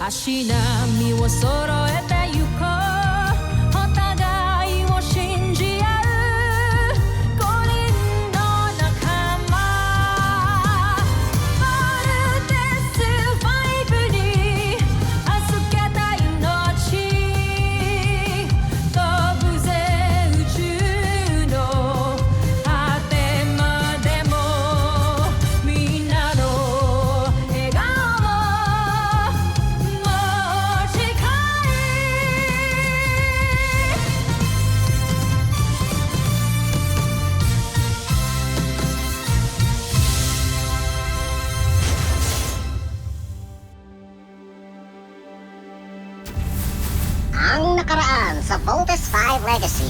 しな身を揃えてゆこうお互いを信じ合う5人の仲間まるでスファイブに預けた命飛ぶぜ宇宙の果てまでもみんなの笑顔も近いAng nakaraan sa Voltes 5 Legacy.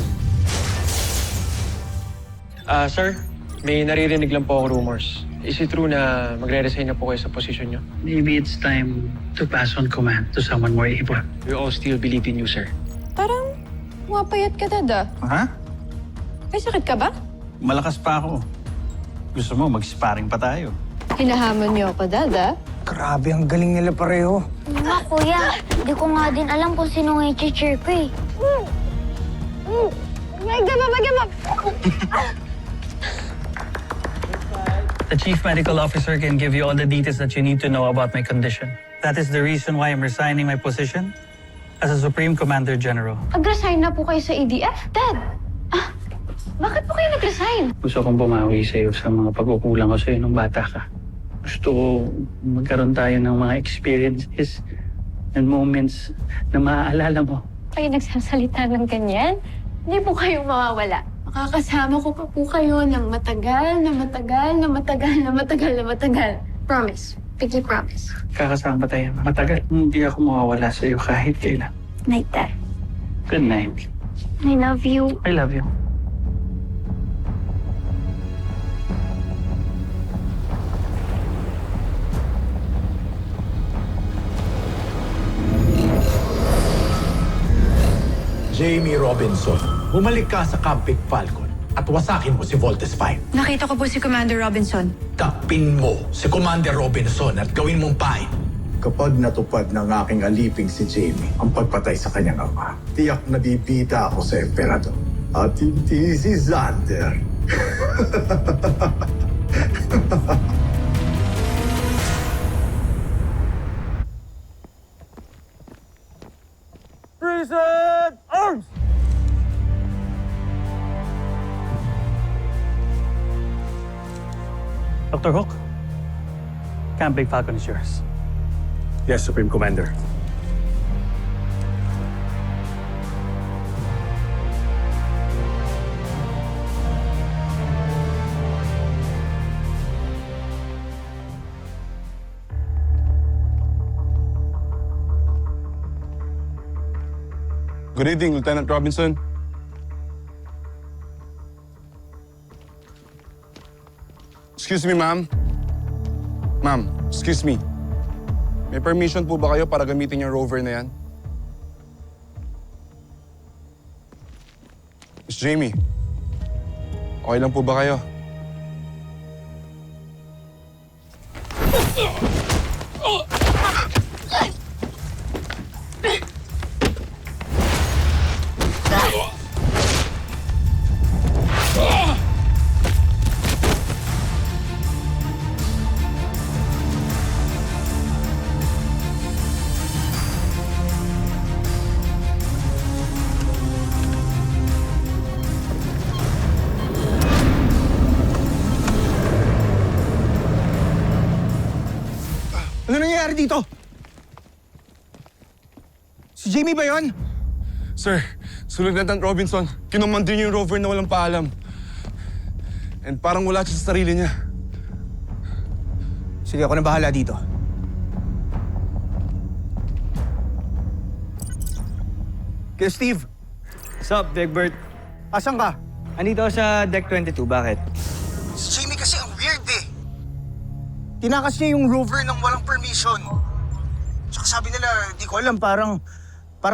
Sir, may naririnig lang po akong rumors. Is it true na magre-resign na po kayo sa posisyon nyo? Maybe it's time to pass on command to someone more able. We all still believe in you, sir. Parang mapayat ka, Dada. Ha? May sakit ka ba? Malakas pa ako. Gusto mo, mag-sparring pa tayo. Hinahamon niyo ako, Dada. Grabe, ang galing nila pareho. Nga, kuya. Hindi ko nga din alam kung sino nga i-cheer ko eh. The chief medical officer can give you all the details that you need to know about my condition. That is the reason why I'm resigning my position as a Supreme Commander General. Nag-resign na po kayo sa ADF? Dad! Bakit po kayo nag-resign? Gusto kong bumawi sa iyo sa mga pagkukulang ko sa iyo nung bata ka. Gusto ko magkaroon tayo ng mga experiences and moments na maaalala mo. Kayo nagsasalita ng ganyan? Hindi po kayo mawawala. Makakasama ko pa po kayo ng matagal na matagal na matagal na matagal na matagal. Promise. Pinky promise. Kakasama tayo matagal. Hindi ako mawawala sa iyo kahit kailan. Night, Dad. Good night. I love you. I love you. Jamie Robinson, bumalik ka sa Camp Big Falcon at wasakin mo si Voltes 5. Nakita ko po si Commander Robinson. Takpin mo si Commander Robinson at gawin mong pain. Kapag natupad ng aking aliping si Jamie ang pagpatay sa kanyang ama, tiyak na bibida ako sa Emperador. At hindi si Xander. Prison arms! Dr. Hook, Camp Big Falcon is yours. Yes, Supreme Commander. Good evening, Lieutenant Robinson. Excuse me, ma'am. Ma'am, excuse me. May permission po ba kayo para gamitin yung rover na yan? Miss Jamie, okay lang po ba kayo? Ano nangyayari dito? Si Jamie ba yun? Sir, si Lieutenant Robinson, kinumandir niyo yung rover na walang paalam. And parang wala siya sa sarili niya. Sige, ako na bahala dito. Kaya Steve, Sup, Big Bird? asan ka? Andito ako sa Deck 22, bakit? Si Jamie kasi ang weird eh. Tinakas niya yung rover ng walang permission. Tsaka sabi nila, di ko alam, parang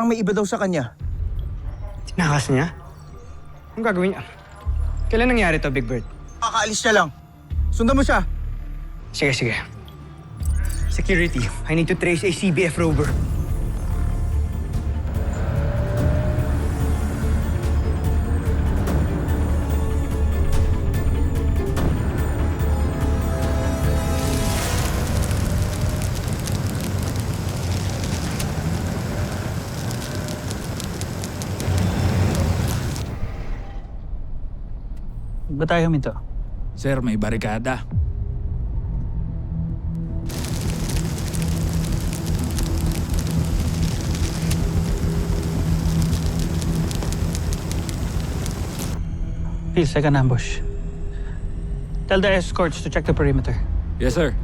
may iba daw sa kanya. Tinakas niya? Anong gagawin niya? Kailan nangyari to, Big Bird? Kakaalis niya lang. Sundan mo siya. Sige. Security, I need to trace a CBF rover. Ba't tayo huminto? Sir, may barikada. Please, second ambush. Tell the escorts to check the perimeter. Yes, sir.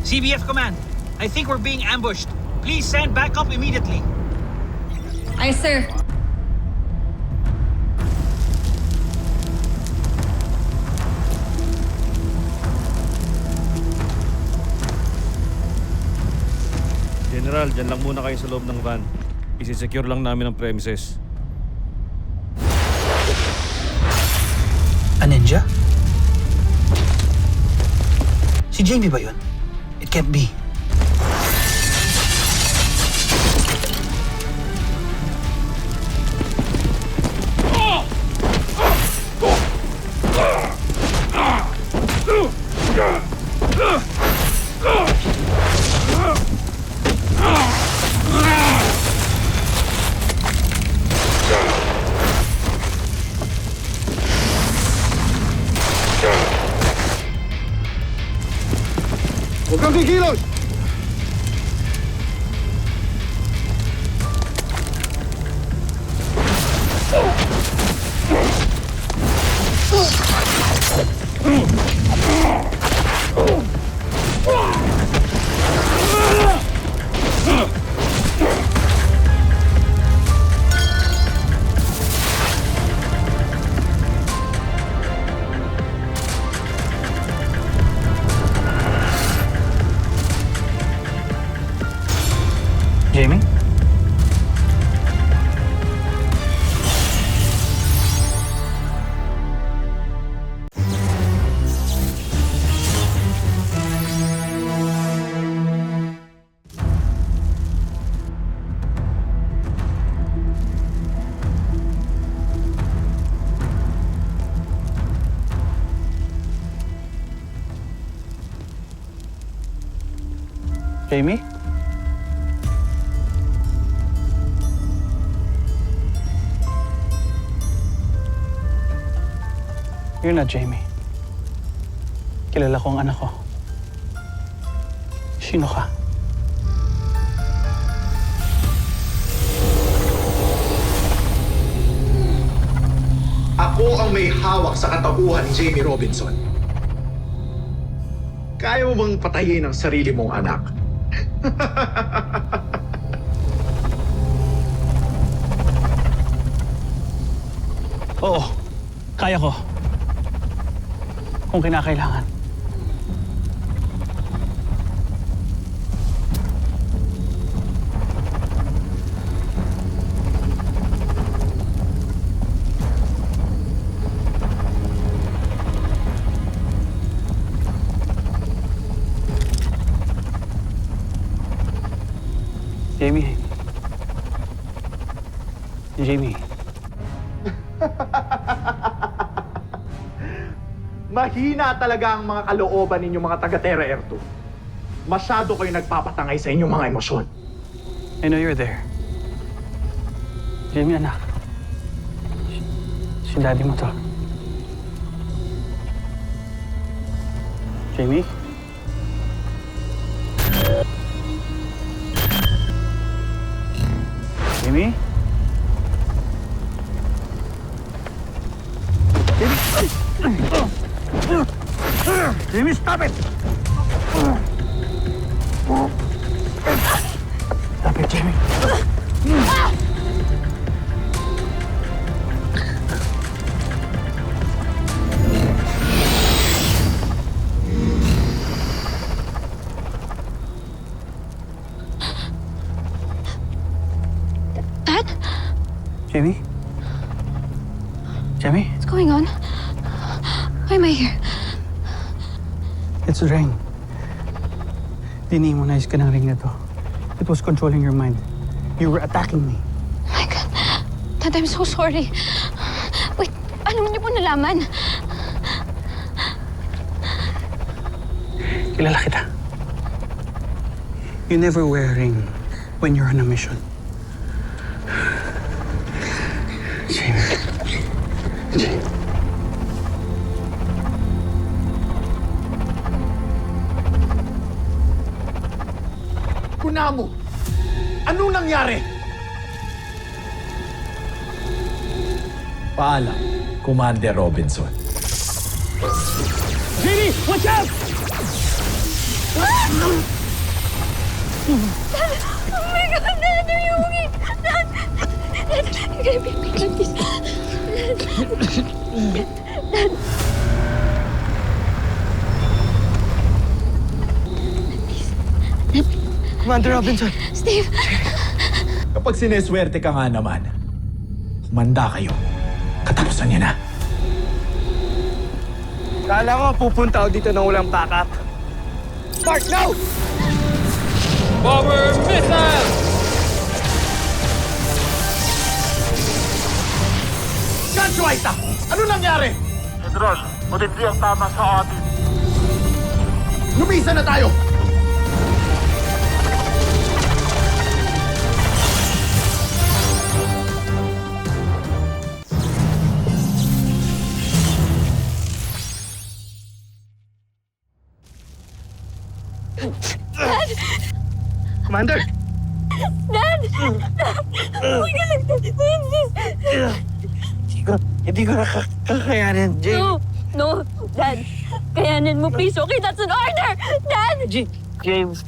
CBF Command, I think we're being ambushed. Please send backup immediately. Aye, sir. General, dyan lang muna kayo sa loob ng van. Isi-secure lang namin ang premises. A ninja? Si Jamie ba yun? It can't be. Huwag kang kikilos! Jamie? Jamie? You're not Jamie. Kilala ko ang anak ko. Sino ka? Ako ang may hawak sa katauhan ni Jamie Robinson. Kaya mo bang patayin ang sarili mong anak? Oo, kaya ko. Kung kinakailangan. Jamie. Jamie. Mahina talaga ang mga kalooban ninyo mga taga-Terra Air 2. Masyado kayo nagpapatangay sa inyong mga emosyon. I know you're there. Jamie, anak. Si daddy mo to. Jamie? Jamie? Jamie, stop it! Stop it, Jamie. Dad? Jamie? Jamie? What's going on? Why am I here? It's the ring. Dinimonize ka ng ring na to. It was controlling your mind. You were attacking me. Oh my God. Dad, I'm so sorry. Wait, ano niyo po nalaman? Kilala kita. You never wear a ring when you're on a mission. Jamie. Jamie. Kunamo! Anong nangyari? Paalam, Commander Robinson. Jamie, watch out! Oh my God, Dad, are you okay? Dad, you're gonna be okay, please. Dad. Commander Robinson. Steve. Kapag sineswerte ka nga naman, manda kayo. Katapusan niya na. Kala ko pupunta ako dito nang walang backup. Mark, no! Bomber missile! Gancho Aita! Ano nangyari? General, matindi ang tama sa atin. Lumisa na tayo! Commander! Dad! Huwag ka lang, Dad. Hindi ko kakayanin, Jamie. No, Dad. Kayanin mo, please. Okay, that's an order! Dad! Jamie.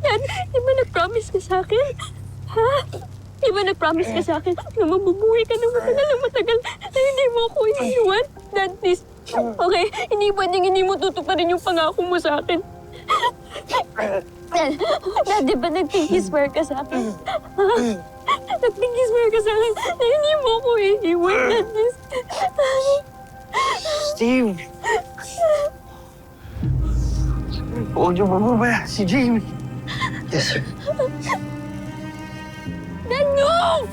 Dad, di ba nag-promise ka sa akin? Ha? Di ba nag-promise ka sa akin na mabubuhay ka ng matagal na hindi mo ako iniwan? Dad, please. Okay, hindi pwedeng hindi mo tutuparin yung pangako mo sa akin. Dad, di ba nag-pinky swear ka sa akin? Ha? Nag-pinky swear ka sa akin na hindi mo ako iiwan, Dad, please. Steve! Huwag niyo mababaya si Jamie. Yes, sir. Dad, no!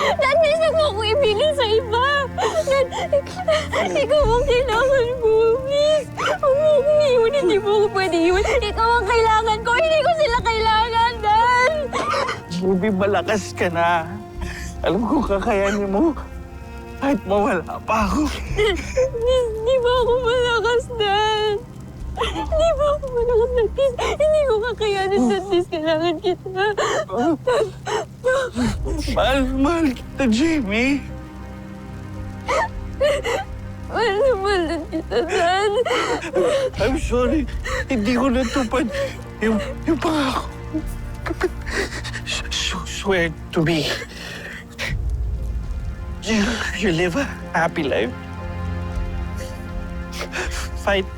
Dad, please huwag mo ako ibigin sa iba! Dad, ikaw ang kailangan ko, please! Huwag mo akong iwan, hindi mo ako pwede iwan. Ikaw ang kailangan ko, hindi ko sila kailangan, Dad! Jamie, malakas ka na. Alam ko kakayanin mo. Kahit mawala pa ako. Please, di ba ako malakas, Dad? Di ba ako malakas, Dad? Please, hindi ko kakayanin, Dad. Please, kailangan kita. Mahal kita, Jamie. Mahal na mahal din kita, Dad. I'm sorry. Hindi ko natupad yung pangako. Swear to me. You live a happy life. Fight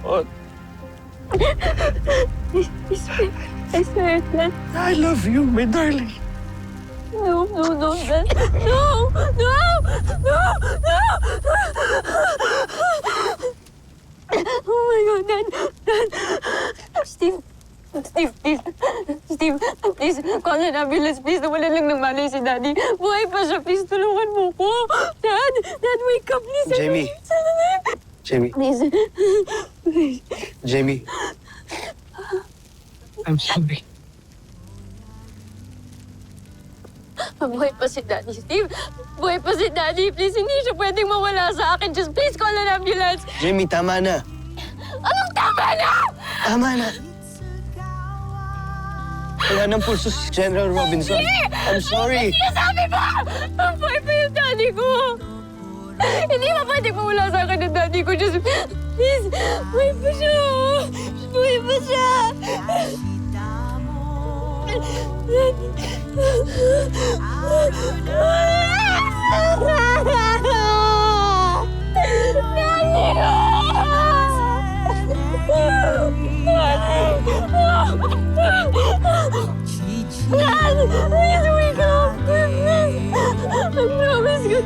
on. I swear, Dad. I love you, my darling. No, Dad. No! Oh my God, Dad. Steve, please, call an ambulance, please. Nawalan lang ng malay si Daddy. Buhay pa siya, please. Tulungan mo ko. Dad, wake up, please. Jamie. Jamie. Please. Jamie. I'm sorry. Buhay pa si Daddy, Steve. Buhay pa si Daddy. Please, hindi siya pwedeng mawala sa akin. Just please call an ambulance. Jamie, tama na. Anong tama na? Tama na. Wala nang pulso si General Robinson. I'm sorry. Sinasabi mo! Buhay pa yung Daddy ko. Hindi ba pwedeng mawala sa akin ng Daddy ko? Just please, buhay pa siya. Buhay pa siya. Please wake up! I promise you.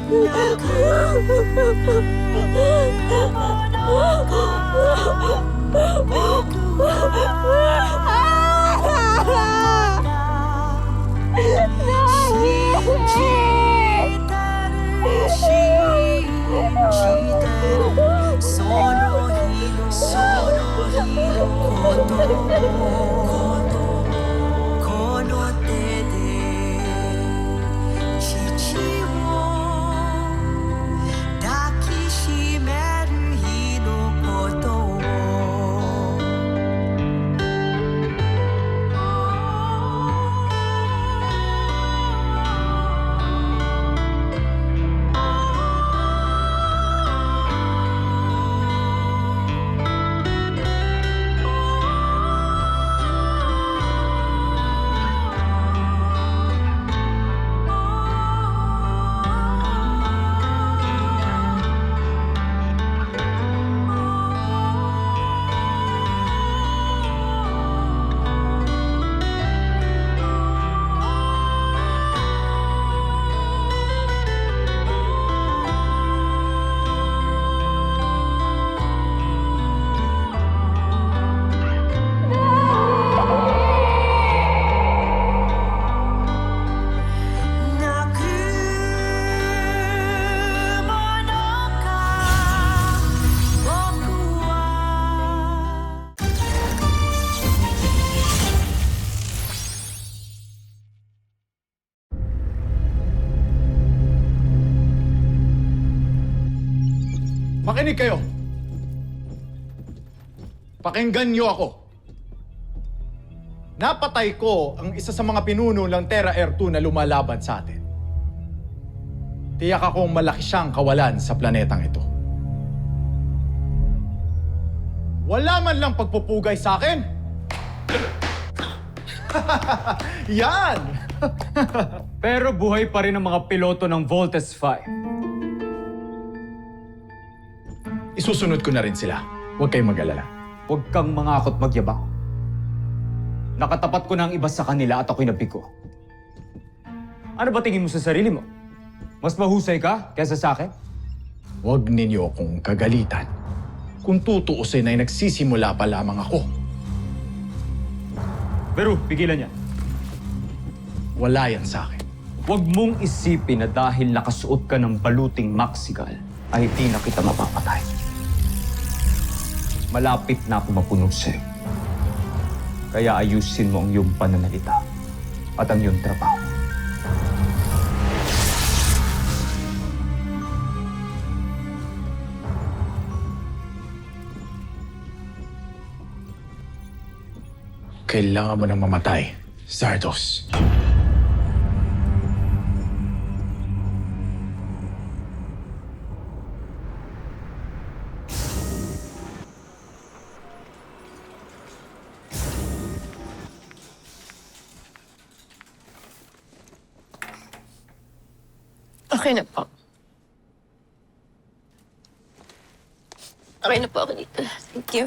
Makinig kayo. Pakinggan niyo ako. Napatay ko ang isa sa mga pinuno ng Terra Air 2 na lumalaban sa atin. Tiyak akong malaki siyang kawalan sa planetang ito. Wala man lang pagpupugay sa akin. Yan! Pero buhay pa rin ang mga piloto ng Voltes 5. Isusunod ko na rin sila. Huwag kayong mag-alala. Huwag kang mangakot magyabang. Nakatapat ko na ang iba sa kanila at ako'y nabigo. Ano ba tingin mo sa sarili mo? Mas mahusay ka kaysa sa akin? Huwag ninyo akong kagalitan. Kung tutuusin ay nagsisimula pa lamang ako. Pero, pigilan niya. Wala yan sa akin. Huwag mong isipin na dahil nakasuot ka ng baluting Maxigal ay di na kita mapapatay. Malapit na ako mapunog sa'yo. Kaya ayusin mo ang iyong pananalita at ang iyong trabaho. Kailangan mo nang mamatay, Zardos. Okay na po. Okay na po ako dito. Thank you.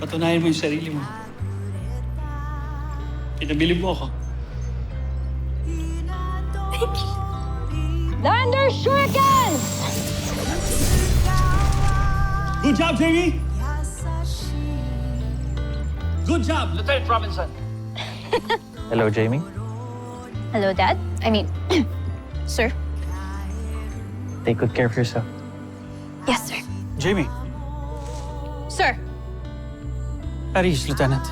Patunayan mo yung sarili mo. Pinabilib mo ako. Thunder Shuriken! Good job, Jamie! Good job, Lieutenant Robinson! Hello, Jamie. Hello, Dad. I mean, sir. Take good care of yourself. Yes, sir. Jamie. Sir. Paris, Lieutenant.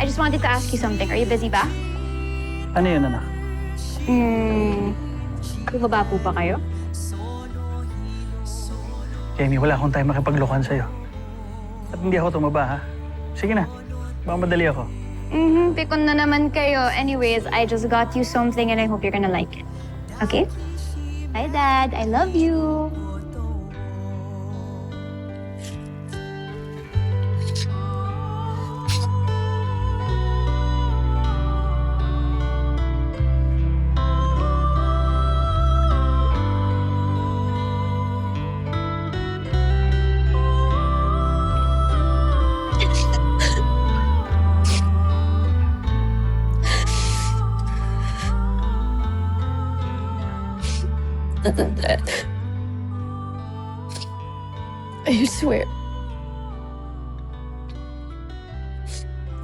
I just wanted to ask you something. Are you busy ba? Ano yun, anak? Bumaba po ba kayo? Jamie, wala akong time makipaglokohan sa'yo. At hindi ako tumaba, ha? Sige na. Baka madali ako. Pikon na naman kayo. Anyways, I just got you something and I hope you're gonna like it. Okay? Bye, Dad. I love you. Dad, I swear,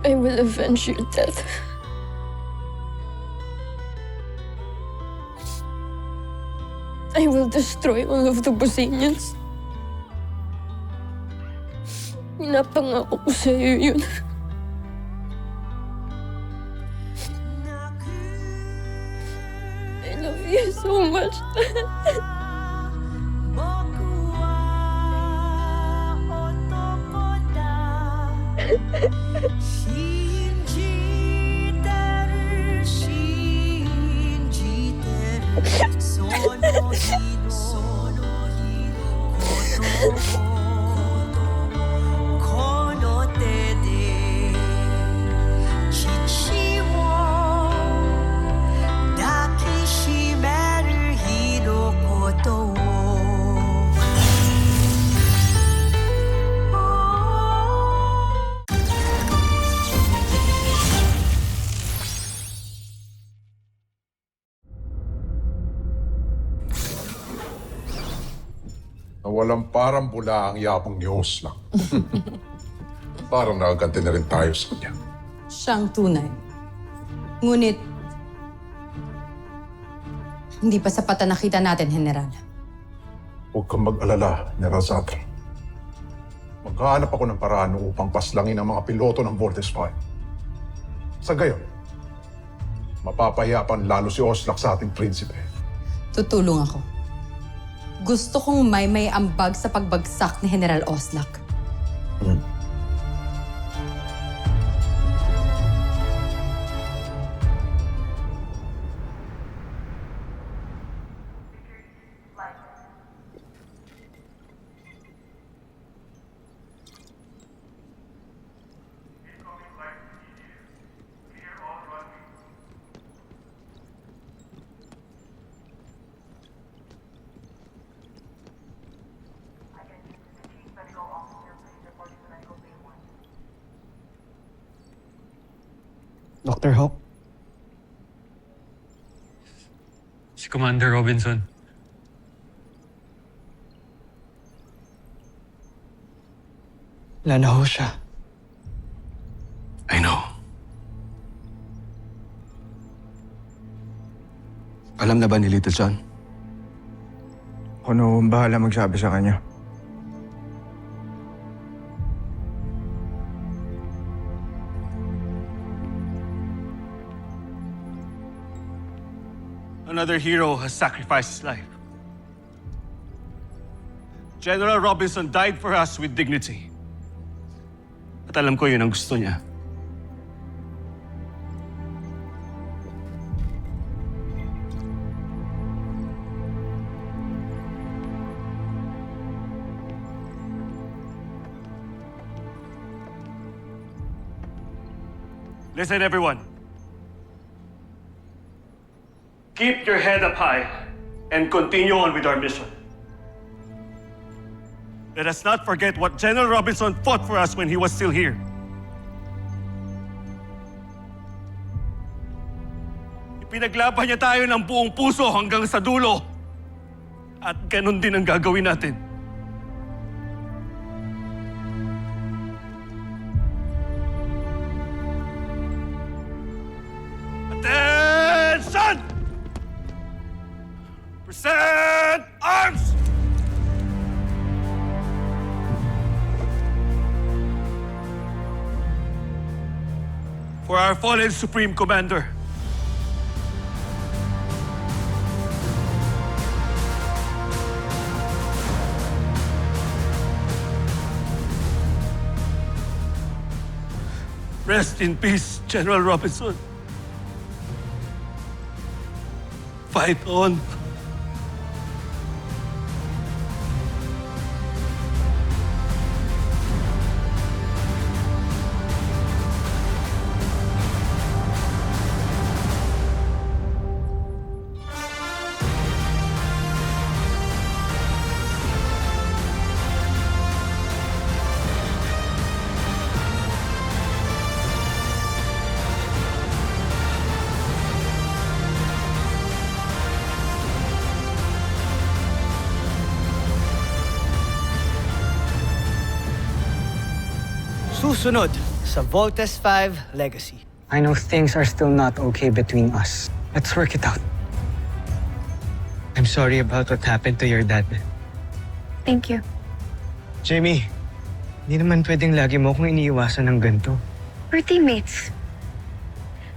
I will avenge your death. I will destroy all of the Bosanians. Pinapangako ko sa'yo yun. I love you so much. na walang parang bula ang yapang ni Oslak. Parang nakaganti na rin tayo sa kanya. Siyang tunay. Ngunit, hindi pa sapat na nakita natin, General. Huwag kang mag-alala, Nerazatra. Maghahanap ako ng paraan upang paslangin ang mga piloto ng Voltes 5. Sa gayon, mapapahiyapan lalo si Oslak sa ating prinsipe. Tutulong ako. Gusto kong may ambag sa pagbagsak ni General Oslak. Dr. Hawk? Si Commander Robinson. Wala na ho siya. I know. Alam na ba ni Little John? Ano ang bahala magsabi sa kanya? Another hero has sacrificed his life. General Robinson died for us with dignity. At alam ko yun ang gusto niya. Listen, everyone. Keep your head up high and continue on with our mission. Let us not forget what General Robinson fought for us when he was still here. Ipinaglaban niya tayo ng buong puso hanggang sa dulo. At ganun din ang gagawin natin. Attention! Present arms! For our fallen Supreme Commander. Rest in peace, General Robinson. Fight on. Susunod sa Voltes 5 Legacy. I know things are still not okay between us. Let's work it out. I'm sorry about what happened to your dad. Thank you. Jamie, hindi naman pwedeng lagi mo akong iniiwasan ng ganito. We're teammates.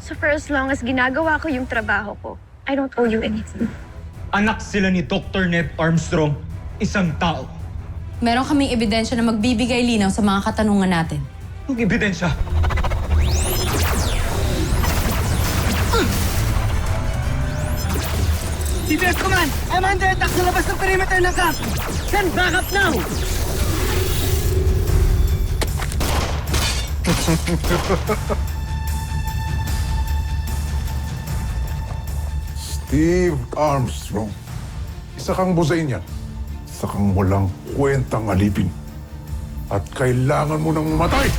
So for as long as ginagawa ko yung trabaho ko, I don't owe you anything. Anak sila ni Dr. Ned Armstrong, isang tao. Meron kaming ebidensya na magbibigay linaw sa mga katanungan natin. Anong ebidensya? CBS Command! I'm under attack sa labas ng perimeter ng camp! Send backup now! Steve Armstrong. Isa kang Buzainian. Isa kang walang kwentang alipin. At kailangan mo nang mamatay!